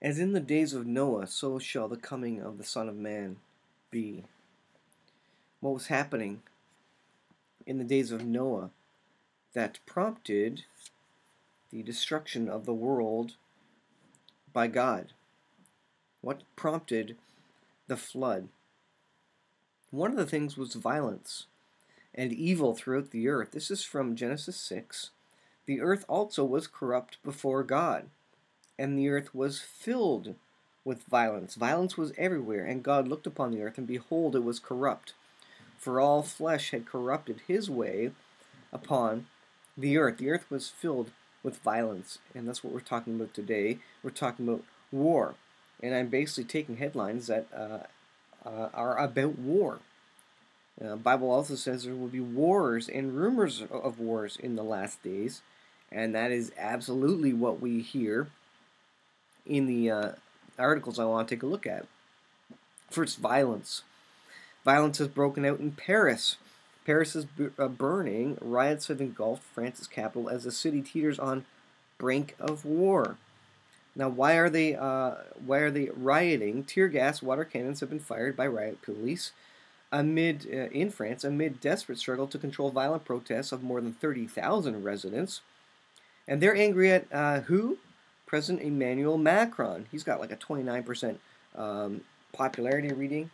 As in the days of Noah, so shall the coming of the Son of Man be. What was happening in the days of Noah that prompted the destruction of the world by God? What prompted the flood? One of the things was violence and evil throughout the earth. This is from Genesis 6. The earth also was corrupt before God, and the earth was filled with violence. Violence was everywhere, and God looked upon the earth, and behold, it was corrupt. For all flesh had corrupted his way upon the earth. The earth was filled with violence, and that's what we're talking about today. We're talking about war, and I'm basically taking headlines that are about war. Bible also says there will be wars and rumors of wars in the last days, and that is absolutely what we hear in the articles I want to take a look at. First, violence. Violence has broken out in Paris. Paris is burning. Riots have engulfed France's capital as the city teeters on brink of war. Now, why are they rioting? Tear gas, water cannons have been fired by riot police in France amid desperate struggle to control violent protests of more than 30,000 residents. And they're angry at who? President Emmanuel Macron. He's got like a 29% popularity reading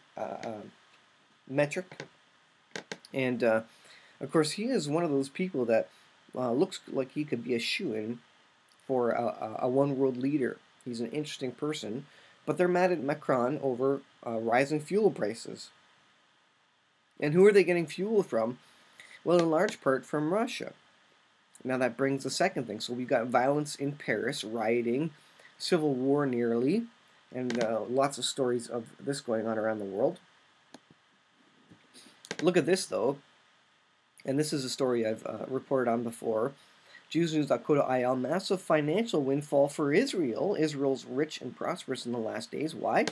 metric. And of course, he is one of those people that looks like he could be a shoo-in for a one world leader. He's an interesting person. But they're mad at Macron over rising fuel prices. And who are they getting fuel from? Well, in large part from Russia. Now that brings the second thing. So we've got violence in Paris, rioting, civil war nearly, and lots of stories of this going on around the world. Look at this, though. And this is a story I've reported on before. JewsNews.co.il, massive financial windfall for Israel. Israel's rich and prosperous in the last days. Why?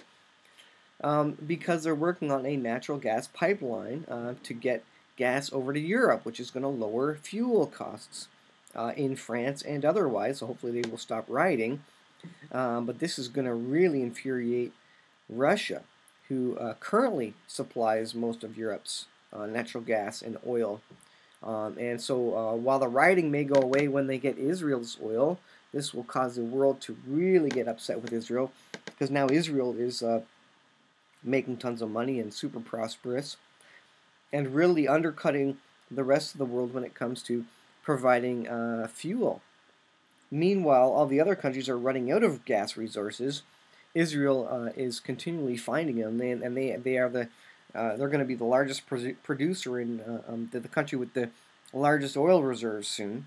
Because they're working on a natural gas pipeline to get gas over to Europe, which is going to lower fuel costs in France and otherwise. So hopefully they will stop rioting. But this is going to really infuriate Russia, who currently supplies most of Europe's natural gas and oil. And so while the rioting may go away when they get Israel's oil, this will cause the world to really get upset with Israel, because now Israel is making tons of money and super prosperous, and really undercutting the rest of the world when it comes to providing fuel. Meanwhile, all the other countries are running out of gas resources. Israel is continually finding them, and they are they're going to be the largest producer in the country with the largest oil reserves soon.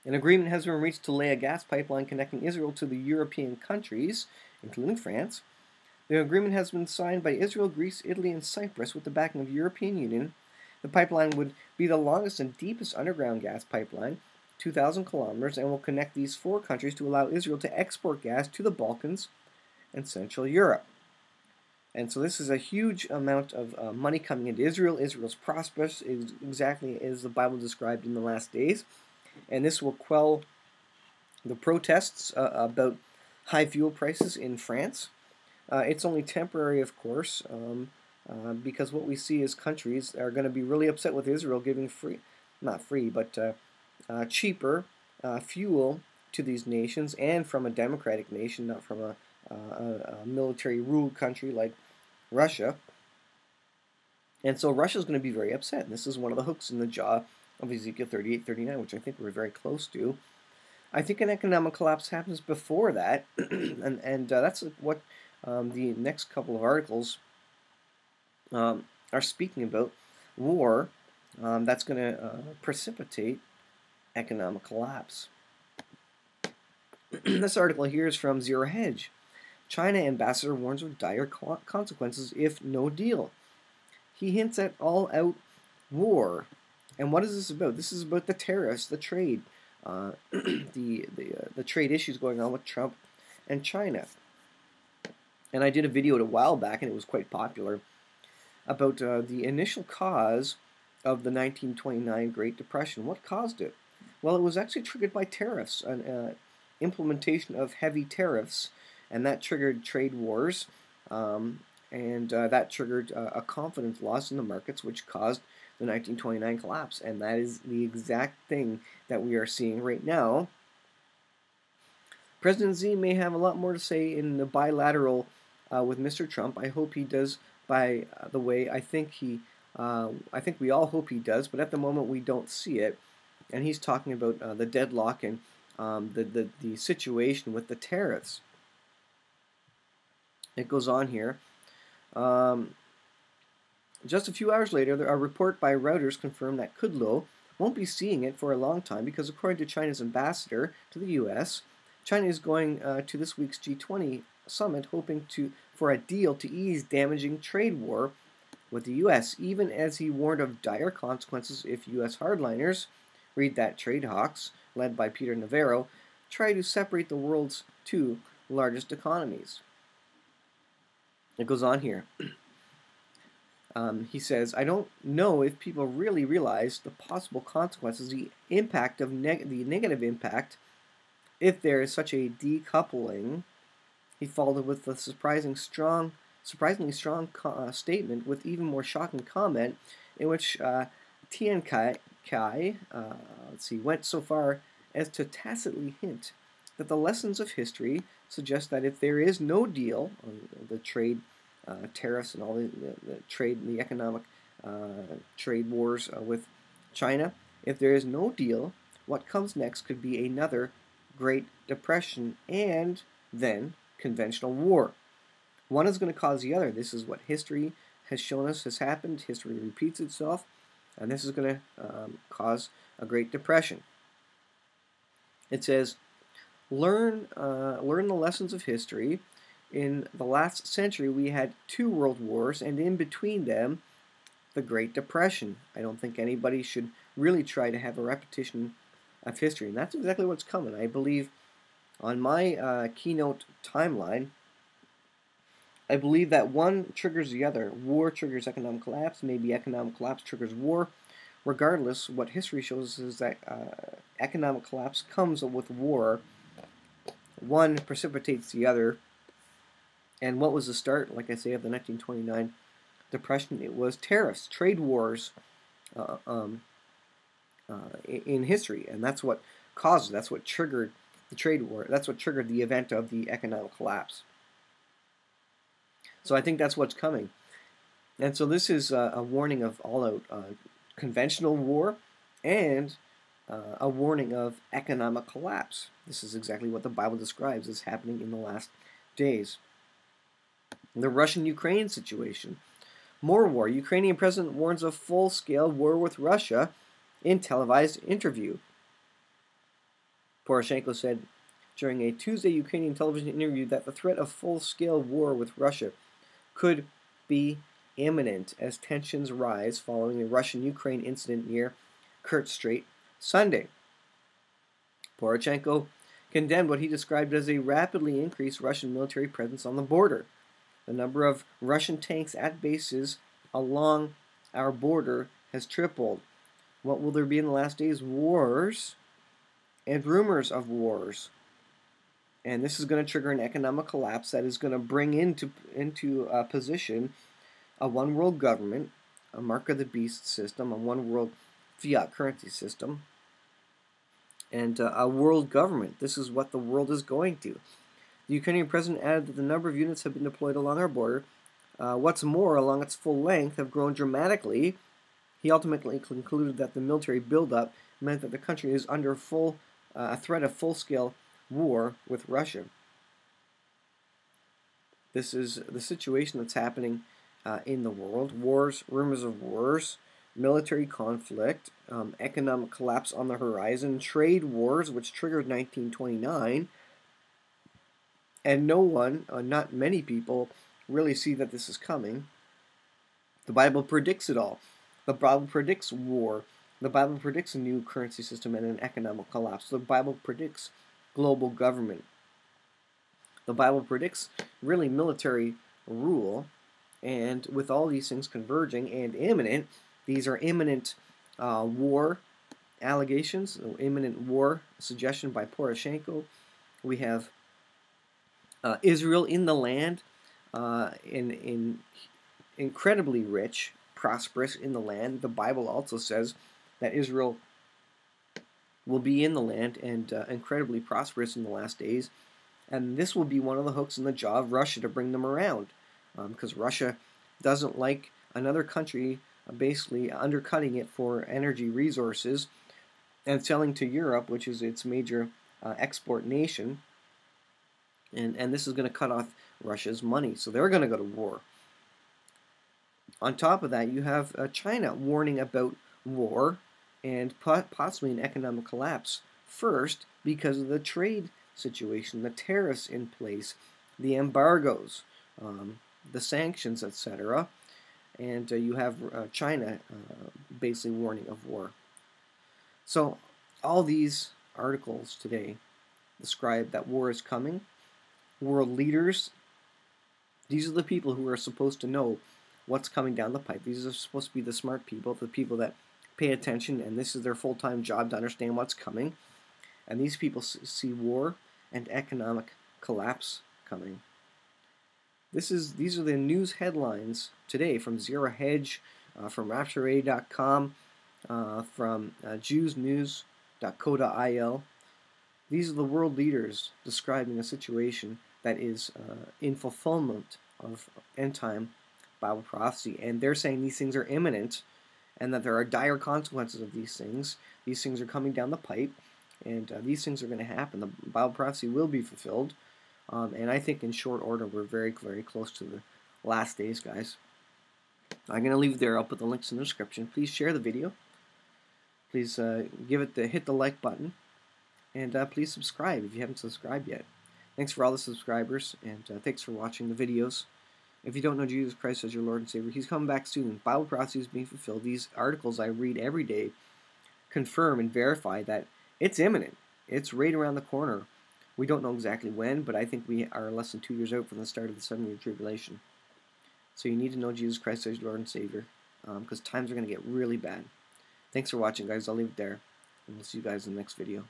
An agreement has been reached to lay a gas pipeline connecting Israel to the European countries, including France. The agreement has been signed by Israel, Greece, Italy, and Cyprus with the backing of the European Union. The pipeline would be the longest and deepest underground gas pipeline, 2,000 kilometers, and will connect these four countries to allow Israel to export gas to the Balkans and Central Europe. And so this is a huge amount of money coming into Israel. Israel's prosperous, exactly as the Bible described in the last days. And this will quell the protests about high fuel prices in France. It's only temporary, of course, because what we see is countries are going to be really upset with Israel giving cheaper fuel to these nations, and from a democratic nation, not from a military-ruled country like Russia. And so Russia's going to be very upset. And this is one of the hooks in the jaw of Ezekiel 38:39, which I think we're very close to. I think an economic collapse happens before that, and that's what the next couple of articles are speaking about. War that's going to precipitate economic collapse. This article here is from Zero Hedge. China ambassador warns of dire consequences if no deal. He hints at all-out war. And what is this about? This is about the tariffs, the trade, the trade issues going on with Trump and China. And I did a video a while back, and it was quite popular, about the initial cause of the 1929 Great Depression. What caused it? Well, it was actually triggered by tariffs, an implementation of heavy tariffs and that triggered trade wars, and that triggered a confidence loss in the markets, which caused the 1929 collapse. And that is the exact thing that we are seeing right now. President Xi may have a lot more to say in the bilateral with Mr. Trump. I hope he does. By the way, I think we all hope he does, but at the moment we don't see it. And he's talking about the deadlock and the situation with the tariffs. It goes on here. Just a few hours later, a report by Reuters confirmed that Kudlow won't be seeing it for a long time because, according to China's ambassador to the U.S., China is going to this week's G20 summit hoping for a deal to ease damaging trade war with the U.S., even as he warned of dire consequences if U.S. hardliners, read that trade hawks, led by Peter Navarro, try to separate the world's two largest economies. It goes on here. He says, I don't know if people really realize the possible consequences, the impact of the negative impact, if there is such a decoupling. He followed with a surprisingly strong statement with even more shocking comment, in which Tian Kai went so far as to tacitly hint that the lessons of history suggest that if there is no deal on the trade tariffs and all the trade, the economic trade wars with China, if there is no deal, what comes next could be another Great Depression and then conventional war. One is going to cause the other. This is what history has shown us has happened. History repeats itself, and this is going to cause a Great Depression. It says, learn the lessons of history. In the last century, we had 2 world wars, and in between them, the Great Depression. I don't think anybody should really try to have a repetition of history, and that's exactly what's coming. I believe on my keynote timeline, I believe that one triggers the other. War triggers economic collapse, maybe economic collapse triggers war. Regardless, what history shows us is that economic collapse comes with war. One precipitates the other. And what was the start, like I say, of the 1929 Depression? It was tariffs, trade wars in history. And that's what caused, that's what triggered the trade war. That's what triggered the event of the economic collapse. So I think that's what's coming. And so this is a warning of all-out conventional war and a warning of economic collapse. This is exactly what the Bible describes as happening in the last days. The Russian-Ukraine situation. More war. Ukrainian president warns of full-scale war with Russia in televised interview. Poroshenko said during a Tuesday Ukrainian television interview that the threat of full-scale war with Russia could be imminent as tensions rise following a Russian-Ukraine incident near Kerch Strait Sunday. Poroshenko condemned what he described as a rapidly increased Russian military presence on the border. The number of Russian tanks at bases along our border has tripled. What will there be in the last days? Wars and rumors of wars. And this is going to trigger an economic collapse that is going to bring into position a one world government, a mark of the beast system, a one world fiat currency system, and a world government. This is what the world is going to. The Ukrainian president added that the number of units have been deployed along our border. What's more, along its full length, have grown dramatically. He ultimately concluded that the military buildup meant that the country is under a threat of full-scale war with Russia. This is the situation that's happening in the world. Wars, rumors of wars, military conflict, economic collapse on the horizon, trade wars, which triggered 1929. And no one, not many people, really see that this is coming. The Bible predicts it all. The Bible predicts war. The Bible predicts a new currency system and an economic collapse. The Bible predicts global government. The Bible predicts really military rule. And with all these things converging and imminent, these are imminent war allegations, imminent war suggestion by Poroshenko. We have Israel in the land, in incredibly rich, prosperous in the land. The Bible also says that Israel will be in the land and incredibly prosperous in the last days. And this will be one of the hooks in the jaw of Russia to bring them around, because Russia doesn't like another country basically undercutting it for energy resources and selling to Europe, which is its major export nation. And this is going to cut off Russia's money, so they're going to go to war. On top of that, you have China warning about war and possibly an economic collapse. First, because of the trade situation, the tariffs in place, the embargoes, the sanctions, etc. And you have China basically warning of war. So all these articles today describe that war is coming. World leaders, these are the people who are supposed to know what's coming down the pipe. These are supposed to be the smart people, the people that pay attention, and this is their full-time job to understand what's coming. And these people see war and economic collapse coming. These are the news headlines today from Zero Hedge, from RaptureA.com, from JewsNews.co.il. These are the world leaders describing a situation that is in fulfillment of end-time Bible prophecy, and they're saying these things are imminent, and that there are dire consequences of these things. These things are coming down the pipe, and these things are going to happen. The Bible prophecy will be fulfilled, and I think in short order we're very, very close to the last days, guys. I'm going to leave it there. I'll put the links in the description. Please share the video. Please hit the like button, and please subscribe if you haven't subscribed yet. Thanks for all the subscribers, and thanks for watching the videos. If you don't know Jesus Christ as your Lord and Savior, He's coming back soon. Bible prophecy is being fulfilled. These articles I read every day confirm and verify that it's imminent. It's right around the corner. We don't know exactly when, but I think we are less than 2 years out from the start of the 7-year tribulation. So you need to know Jesus Christ as your Lord and Savior, because times are going to get really bad. Thanks for watching, guys. I'll leave it there, and we'll see you guys in the next video.